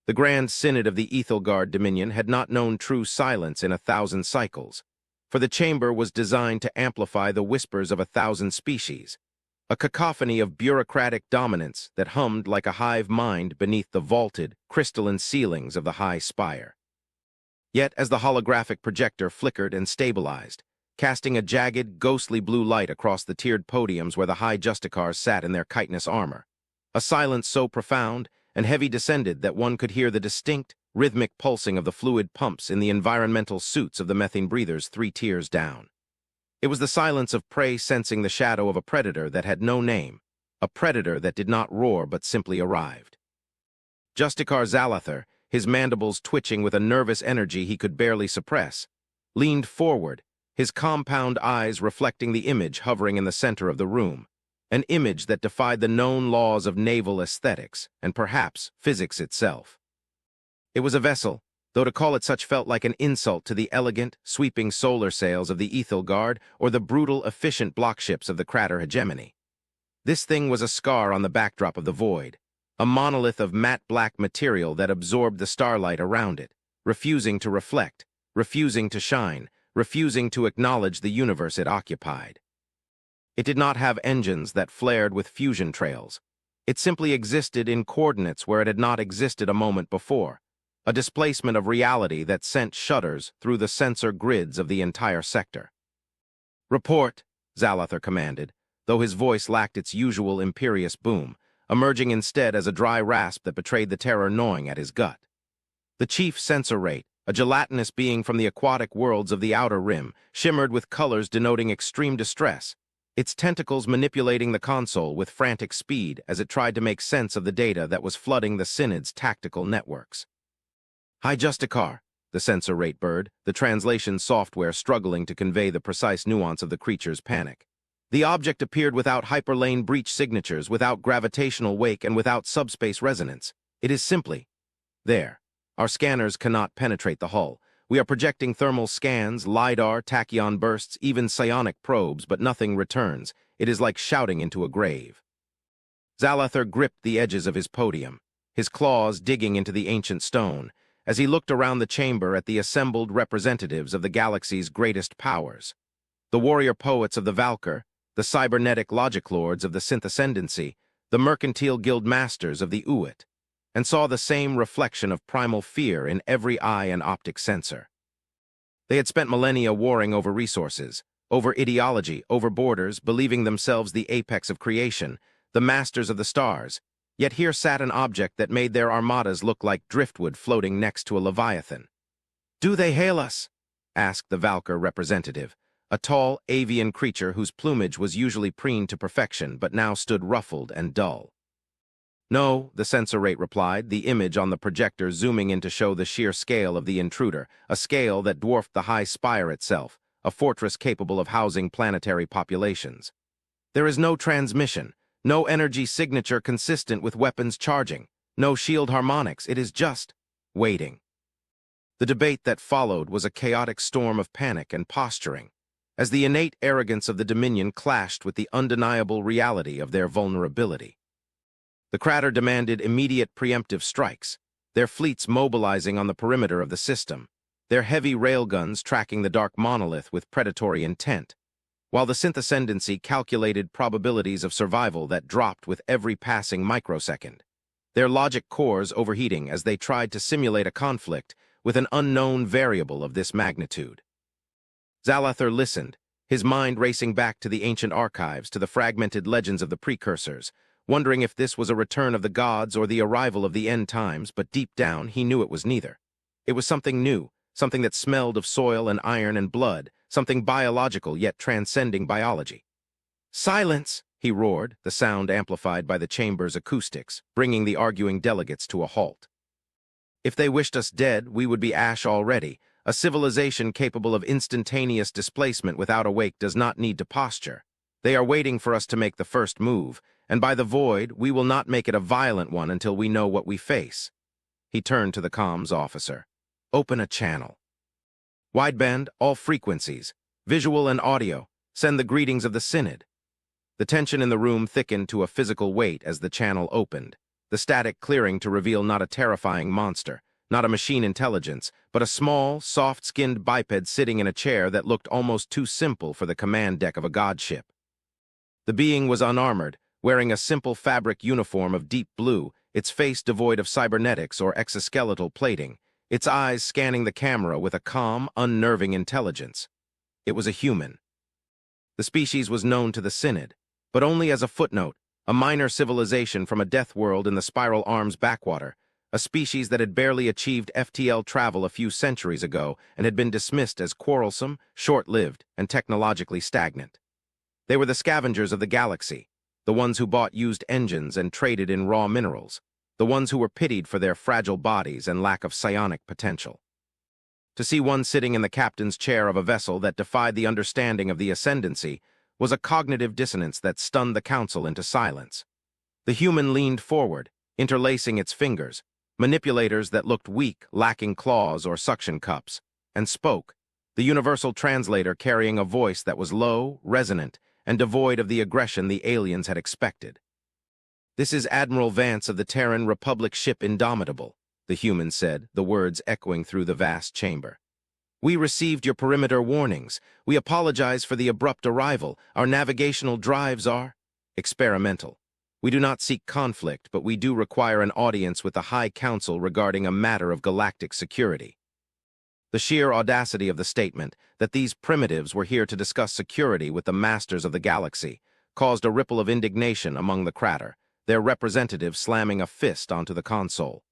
The Grand Synod of the Ethelgard Dominion had not known true silence in 1,000 cycles, for the chamber was designed to amplify the whispers of 1,000 species, a cacophony of bureaucratic dominance that hummed like a hive mind beneath the vaulted, crystalline ceilings of the high spire. Yet as the holographic projector flickered and stabilized, casting a jagged, ghostly blue light across the tiered podiums where the high justicars sat in their chitinous armor, a silence so profound and heavy descended that one could hear the distinct, rhythmic pulsing of the fluid pumps in the environmental suits of the methane breathers 3 tiers down. It was the silence of prey sensing the shadow of a predator that had no name, a predator that did not roar but simply arrived. Justicar Zalather, his mandibles twitching with a nervous energy he could barely suppress, leaned forward, his compound eyes reflecting the image hovering in the center of the room, an image that defied the known laws of naval aesthetics and perhaps physics itself. It was a vessel, though to call it such felt like an insult to the elegant, sweeping solar sails of the Ethelgard or the brutal, efficient blockships of the Crater hegemony. This thing was a scar on the backdrop of the void, a monolith of matte black material that absorbed the starlight around it, refusing to reflect, refusing to shine, refusing to acknowledge the universe it occupied. It did not have engines that flared with fusion trails. It simply existed in coordinates where it had not existed a moment before, a displacement of reality that sent shudders through the sensor grids of the entire sector. "Report," Zalather commanded, though his voice lacked its usual imperious boom, emerging instead as a dry rasp that betrayed the terror gnawing at his gut. The chief sensor rate, a gelatinous being from the aquatic worlds of the Outer Rim, shimmered with colors denoting extreme distress, its tentacles manipulating the console with frantic speed as it tried to make sense of the data that was flooding the Synod's tactical networks. "High Justicar," the sensor rate bird, the translation software struggling to convey the precise nuance of the creature's panic. The object appeared without hyperlane breach signatures, without gravitational wake, and without subspace resonance. It is simply there. Our scanners cannot penetrate the hull. We are projecting thermal scans, LiDAR, tachyon bursts, even psionic probes, but nothing returns. It is like shouting into a grave. Zalather gripped the edges of his podium, his claws digging into the ancient stone, as he looked around the chamber at the assembled representatives of the galaxy's greatest powers. The warrior poets of the Valkyr, the cybernetic logic lords of the Synthascendancy, the mercantile guild masters of the Uit, and saw the same reflection of primal fear in every eye and optic sensor. They had spent millennia warring over resources, over ideology, over borders, believing themselves the apex of creation, the masters of the stars, yet here sat an object that made their armadas look like driftwood floating next to a leviathan. "Do they hail us?" asked the Valkyr representative, a tall, avian creature whose plumage was usually preened to perfection but now stood ruffled and dull. "No," the sensor rate replied, the image on the projector zooming in to show the sheer scale of the intruder, a scale that dwarfed the high spire itself, a fortress capable of housing planetary populations. "There is no transmission, no energy signature consistent with weapons charging, no shield harmonics. It is just waiting." The debate that followed was a chaotic storm of panic and posturing, as the innate arrogance of the Dominion clashed with the undeniable reality of their vulnerability. The Crater demanded immediate preemptive strikes, their fleets mobilizing on the perimeter of the system, their heavy railguns tracking the dark monolith with predatory intent, while the Synthascendancy calculated probabilities of survival that dropped with every passing microsecond, their logic cores overheating as they tried to simulate a conflict with an unknown variable of this magnitude. Zalather listened, his mind racing back to the ancient archives, to the fragmented legends of the precursors, wondering if this was a return of the gods or the arrival of the end times, but deep down he knew it was neither. It was something new, something that smelled of soil and iron and blood, something biological yet transcending biology. "Silence!" he roared, the sound amplified by the chamber's acoustics, bringing the arguing delegates to a halt. "If they wished us dead, we would be ash already. A civilization capable of instantaneous displacement without a wake does not need to posture. They are waiting for us to make the first move, and by the void, we will not make it a violent one until we know what we face." He turned to the comms officer. "Open a channel. Wideband, all frequencies, visual and audio, send the greetings of the Synod." The tension in the room thickened to a physical weight as the channel opened. the static clearing to reveal not a terrifying monster, not a machine intelligence, but a small, soft-skinned biped sitting in a chair that looked almost too simple for the command deck of a godship. The being was unarmored, wearing a simple fabric uniform of deep blue, its face devoid of cybernetics or exoskeletal plating, its eyes scanning the camera with a calm, unnerving intelligence. It was a human. The species was known to the Synod, but only as a footnote, a minor civilization from a death world in the Spiral Arms backwater, a species that had barely achieved FTL travel a few centuries ago and had been dismissed as quarrelsome, short-lived, and technologically stagnant. They were the scavengers of the galaxy, the ones who bought used engines and traded in raw minerals, the ones who were pitied for their fragile bodies and lack of psionic potential. To see one sitting in the captain's chair of a vessel that defied the understanding of the ascendancy was a cognitive dissonance that stunned the council into silence. The human leaned forward, interlacing its fingers, manipulators that looked weak, lacking claws or suction cups, and spoke, the universal translator carrying a voice that was low, resonant, and devoid of the aggression the aliens had expected. "This is Admiral Vance of the Terran Republic ship Indomitable," the human said, the words echoing through the vast chamber. "We received your perimeter warnings. We apologize for the abrupt arrival. Our navigational drives are experimental. We do not seek conflict, but we do require an audience with the High Council regarding a matter of galactic security." The sheer audacity of the statement, that these primitives were here to discuss security with the masters of the galaxy, caused a ripple of indignation among the crater, their representative slamming a fist onto the console.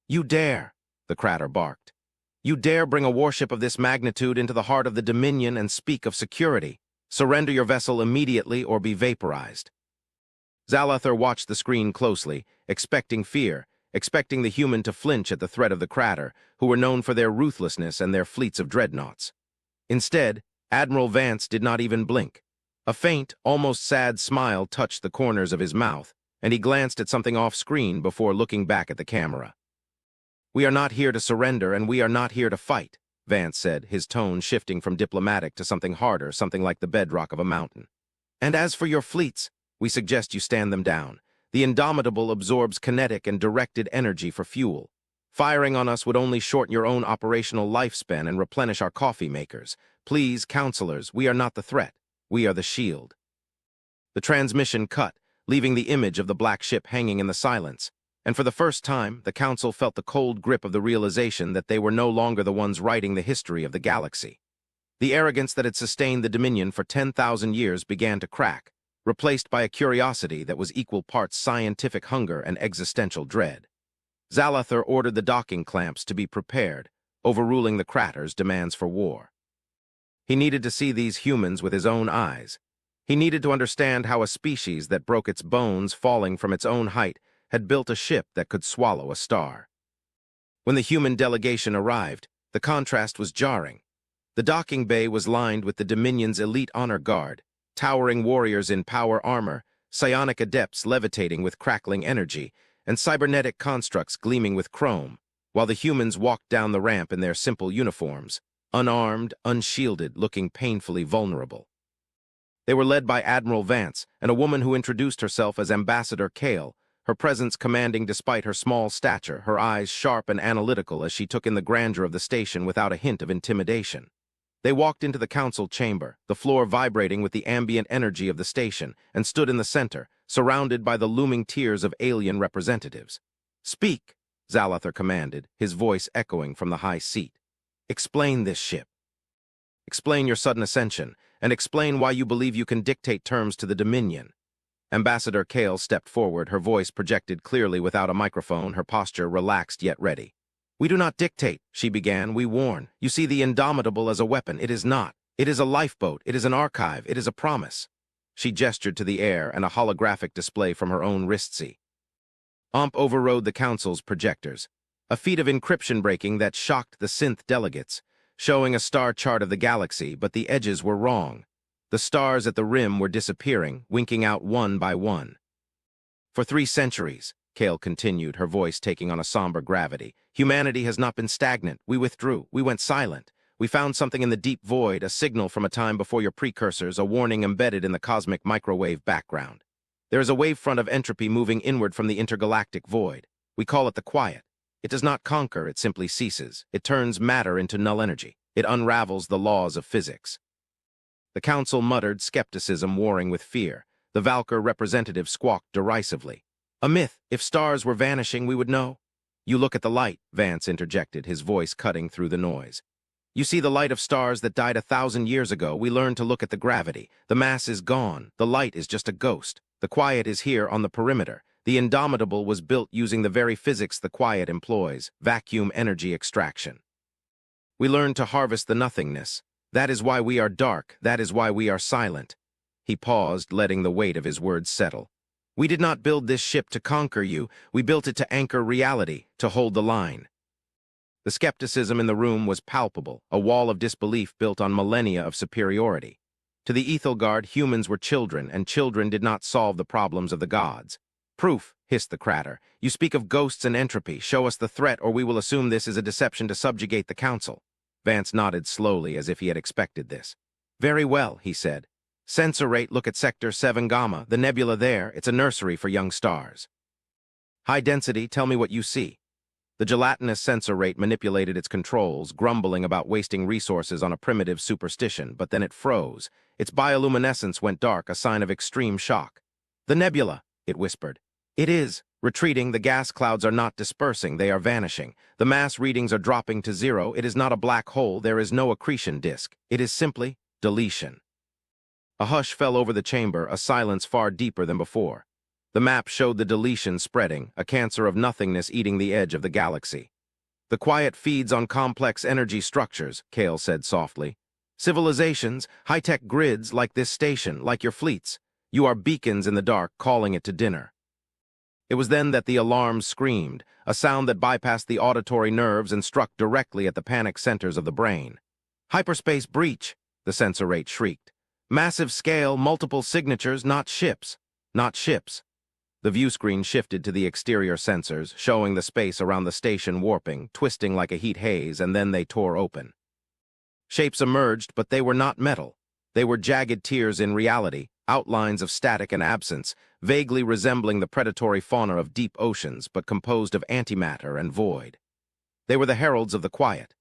"You dare," the crater barked. "You dare bring a warship of this magnitude into the heart of the Dominion and speak of security. Surrender your vessel immediately or be vaporized." Zalathar watched the screen closely, expecting fear, expecting the human to flinch at the threat of the crater, who were known for their ruthlessness and their fleets of dreadnoughts. Instead, Admiral Vance did not even blink. A faint, almost sad smile touched the corners of his mouth, and he glanced at something off-screen before looking back at the camera. "We are not here to surrender, and we are not here to fight," Vance said, his tone shifting from diplomatic to something harder, something like the bedrock of a mountain. "And as for your fleets, we suggest you stand them down. The Indomitable absorbs kinetic and directed energy for fuel. Firing on us would only shorten your own operational lifespan and replenish our coffee makers. Please, counselors, we are not the threat. We are the shield." The transmission cut, leaving the image of the black ship hanging in the silence, and for the first time, the council felt the cold grip of the realization that they were no longer the ones writing the history of the galaxy. The arrogance that had sustained the Dominion for 10,000 years began to crack, replaced by a curiosity that was equal parts scientific hunger and existential dread. Zalathar ordered the docking clamps to be prepared, overruling the crater's demands for war. He needed to see these humans with his own eyes. He needed to understand how a species that broke its bones falling from its own height had built a ship that could swallow a star. When the human delegation arrived, the contrast was jarring. The docking bay was lined with the Dominion's elite honor guard, towering warriors in power armor, psionic adepts levitating with crackling energy, and cybernetic constructs gleaming with chrome, while the humans walked down the ramp in their simple uniforms, unarmed, unshielded, looking painfully vulnerable. They were led by Admiral Vance and a woman who introduced herself as Ambassador Kale, her presence commanding despite her small stature, her eyes sharp and analytical as she took in the grandeur of the station without a hint of intimidation. They walked into the council chamber, the floor vibrating with the ambient energy of the station, and stood in the center, surrounded by the looming tiers of alien representatives. "Speak," Zalathar commanded, his voice echoing from the high seat. "Explain this ship. Explain your sudden ascension, and explain why you believe you can dictate terms to the Dominion." Ambassador Kale stepped forward, her voice projected clearly without a microphone, her posture relaxed yet ready. "We do not dictate," she began, "we warn. You see the Indomitable as a weapon. It is not. It is a lifeboat. It is an archive. It is a promise." She gestured to the air and a holographic display from her own wristsea. Overrode the council's projectors, a feat of encryption breaking that shocked the synth delegates, showing a star chart of the galaxy, but the edges were wrong. The stars at the rim were disappearing, winking out one by one. "For 3 centuries," Kale continued, her voice taking on a somber gravity, "humanity has not been stagnant. We withdrew. We went silent. We found something in the deep void, a signal from a time before your precursors, a warning embedded in the cosmic microwave background. There is a wavefront of entropy moving inward from the intergalactic void. We call it the quiet. It does not conquer, it simply ceases. It turns matter into null energy. It unravels the laws of physics. The council muttered, skepticism warring with fear. The Valkyr representative squawked derisively. A myth. If stars were vanishing, we would know. You look at the light, Vance interjected, his voice cutting through the noise. You see the light of stars that died 1,000 years ago. We learned to look at the gravity. The mass is gone. The light is just a ghost. The quiet is here on the perimeter. The Indomitable was built using the very physics the quiet employs, vacuum energy extraction. We learned to harvest the nothingness. That is why we are dark. That is why we are silent. He paused, letting the weight of his words settle. We did not build this ship to conquer you. We built it to anchor reality, to hold the line. The skepticism in the room was palpable, a wall of disbelief built on millennia of superiority. To the Ethelgard, humans were children, and children did not solve the problems of the gods. Proof, hissed the Crater. You speak of ghosts and entropy. Show us the threat, or we will assume this is a deception to subjugate the council. Vance nodded slowly, as if he had expected this. Very well, he said. Sensor rate, look at Sector 7 Gamma, the nebula there. It's a nursery for young stars. High density, tell me what you see. The gelatinous sensor rate manipulated its controls, grumbling about wasting resources on a primitive superstition, but then it froze. Its bioluminescence went dark, a sign of extreme shock. The nebula, it whispered. It is. Retreating, the gas clouds are not dispersing, they are vanishing. The mass readings are dropping to zero. It is not a black hole, there is no accretion disk. It is simply deletion. A hush fell over the chamber, a silence far deeper than before. The map showed the deletion spreading, a cancer of nothingness eating the edge of the galaxy. The quiet feeds on complex energy structures, Kale said softly. Civilizations, high-tech grids like this station, like your fleets. You are beacons in the dark, calling it to dinner. It was then that the alarm screamed, a sound that bypassed the auditory nerves and struck directly at the panic centers of the brain. Hyperspace breach, the sensor rate shrieked. Massive scale, multiple signatures, not ships. Not ships. The view screen shifted to the exterior sensors, showing the space around the station warping, twisting like a heat haze, and then they tore open. Shapes emerged, but they were not metal. They were jagged tears in reality, outlines of static and absence, vaguely resembling the predatory fauna of deep oceans, but composed of antimatter and void. They were the heralds of the quiet.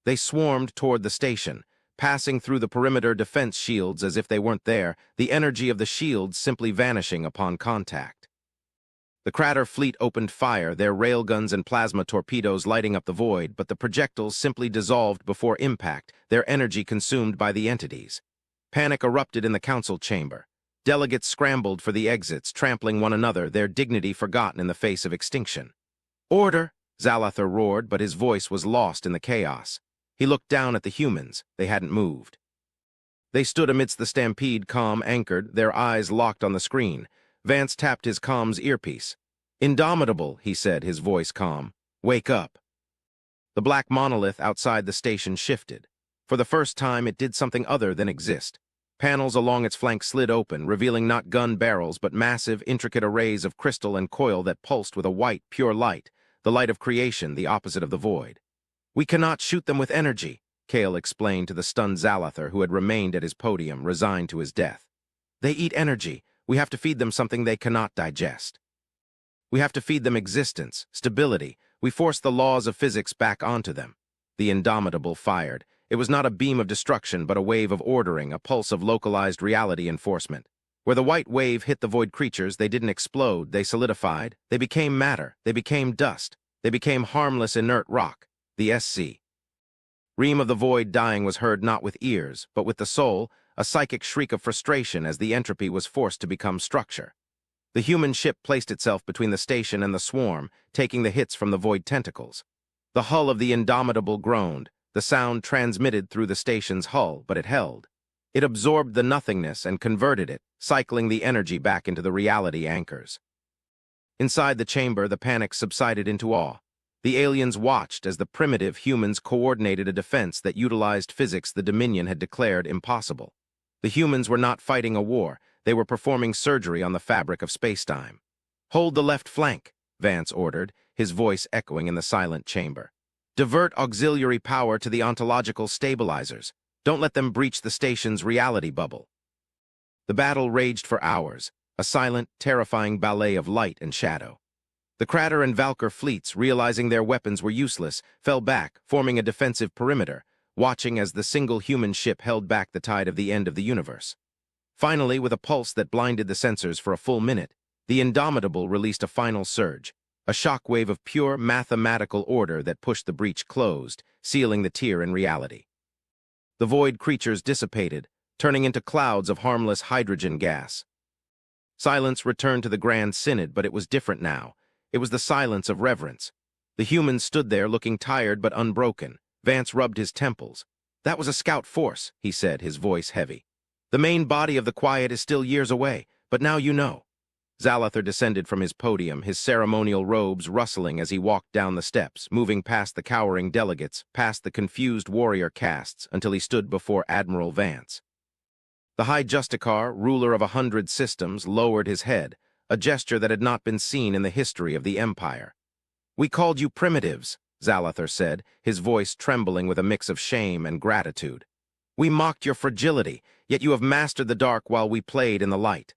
They swarmed toward the station, passing through the perimeter defense shields as if they weren't there, the energy of the shields simply vanishing upon contact. The Crater fleet opened fire, their railguns and plasma torpedoes lighting up the void, but the projectiles simply dissolved before impact, their energy consumed by the entities. Panic erupted in the council chamber. Delegates scrambled for the exits, trampling one another, their dignity forgotten in the face of extinction. Order! Zalather roared, but his voice was lost in the chaos. He looked down at the humans. They hadn't moved. They stood amidst the stampede, calm, anchored, their eyes locked on the screen. Vance tapped his comms earpiece. Indomitable, he said, his voice calm. Wake up. The black monolith outside the station shifted. For the first time, it did something other than exist. Panels along its flank slid open, revealing not gun barrels but massive, intricate arrays of crystal and coil that pulsed with a white, pure light, the light of creation, the opposite of the void. We cannot shoot them with energy, Kale explained to the stunned Zalather who had remained at his podium, resigned to his death. They eat energy. We have to feed them something they cannot digest. We have to feed them existence, stability. We force the laws of physics back onto them. The Indomitable fired. It was not a beam of destruction, but a wave of ordering, a pulse of localized reality enforcement. Where the white wave hit the void creatures, they didn't explode, they solidified. They became matter. They became dust. They became harmless, inert rock. The SC. Ream of the void dying was heard not with ears, but with the soul, a psychic shriek of frustration as the entropy was forced to become structure. The human ship placed itself between the station and the swarm, taking the hits from the void tentacles. The hull of the Indomitable groaned. The sound transmitted through the station's hull, but it held. It absorbed the nothingness and converted it, cycling the energy back into the reality anchors. Inside the chamber, the panic subsided into awe. The aliens watched as the primitive humans coordinated a defense that utilized physics the Dominion had declared impossible. The humans were not fighting a war, they were performing surgery on the fabric of spacetime. Hold the left flank, Vance ordered, his voice echoing in the silent chamber. Divert auxiliary power to the ontological stabilizers. Don't let them breach the station's reality bubble. The battle raged for hours. a silent, terrifying ballet of light and shadow. The Crater and Valkyr fleets, realizing their weapons were useless, fell back, forming a defensive perimeter, watching as the single human ship held back the tide of the end of the universe. Finally, with a pulse that blinded the sensors for a full minute, the Indomitable released a final surge, a shockwave of pure mathematical order that pushed the breach closed, sealing the tier in reality. The void creatures dissipated, turning into clouds of harmless hydrogen gas. Silence returned to the Grand Synod, but it was different now. It was the silence of reverence. The humans stood there looking tired but unbroken. Vance rubbed his temples. "That was a scout force," he said, his voice heavy. "The main body of the Quiet is still years away, but now you know." Zalather descended from his podium, his ceremonial robes rustling as he walked down the steps, moving past the cowering delegates, past the confused warrior castes, until he stood before Admiral Vance. The High Justicar, ruler of 100 systems, lowered his head, a gesture that had not been seen in the history of the Empire. "We called you primitives," Zalather said, his voice trembling with a mix of shame and gratitude. "We mocked your fragility, yet you have mastered the dark while we played in the light."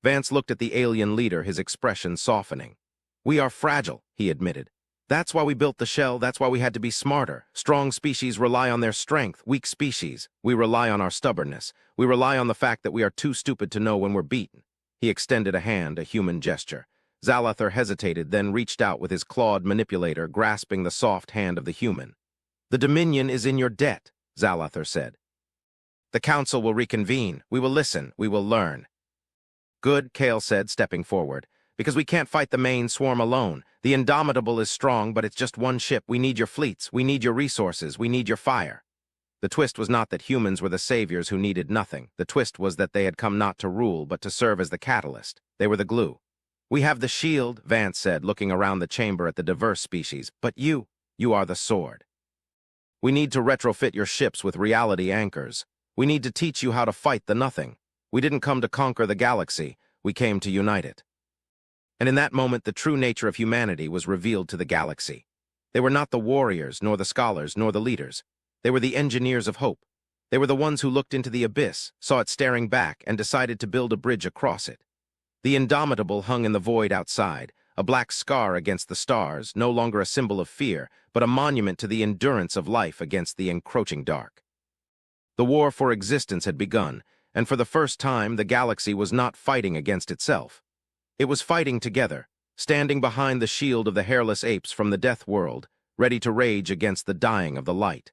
Vance looked at the alien leader, his expression softening. "We are fragile," he admitted. "That's why we built the shell, that's why we had to be smarter. Strong species rely on their strength, weak species, we rely on our stubbornness. We rely on the fact that we are too stupid to know when we're beaten." He extended a hand, a human gesture. Zalather hesitated, then reached out with his clawed manipulator, grasping the soft hand of the human. "The Dominion is in your debt," Zalather said. "The Council will reconvene. We will listen. We will learn." "Good," Kale said, stepping forward. "Because we can't fight the main swarm alone. The Indomitable is strong, but it's just one ship. We need your fleets. We need your resources. We need your fire." The twist was not that humans were the saviors who needed nothing. The twist was that they had come not to rule, but to serve as the catalyst. They were the glue. "We have the shield," Vance said, looking around the chamber at the diverse species. "But you are the sword. We need to retrofit your ships with reality anchors. We need to teach you how to fight the nothing. We didn't come to conquer the galaxy. We came to unite it." And in that moment, the true nature of humanity was revealed to the galaxy. They were not the warriors, nor the scholars, nor the leaders. They were the engineers of hope. They were the ones who looked into the abyss, saw it staring back, and decided to build a bridge across it. The Indomitable hung in the void outside, a black scar against the stars, no longer a symbol of fear, but a monument to the endurance of life against the encroaching dark. The war for existence had begun, and for the first time, the galaxy was not fighting against itself. It was fighting together, standing behind the shield of the hairless apes from the death world, ready to rage against the dying of the light.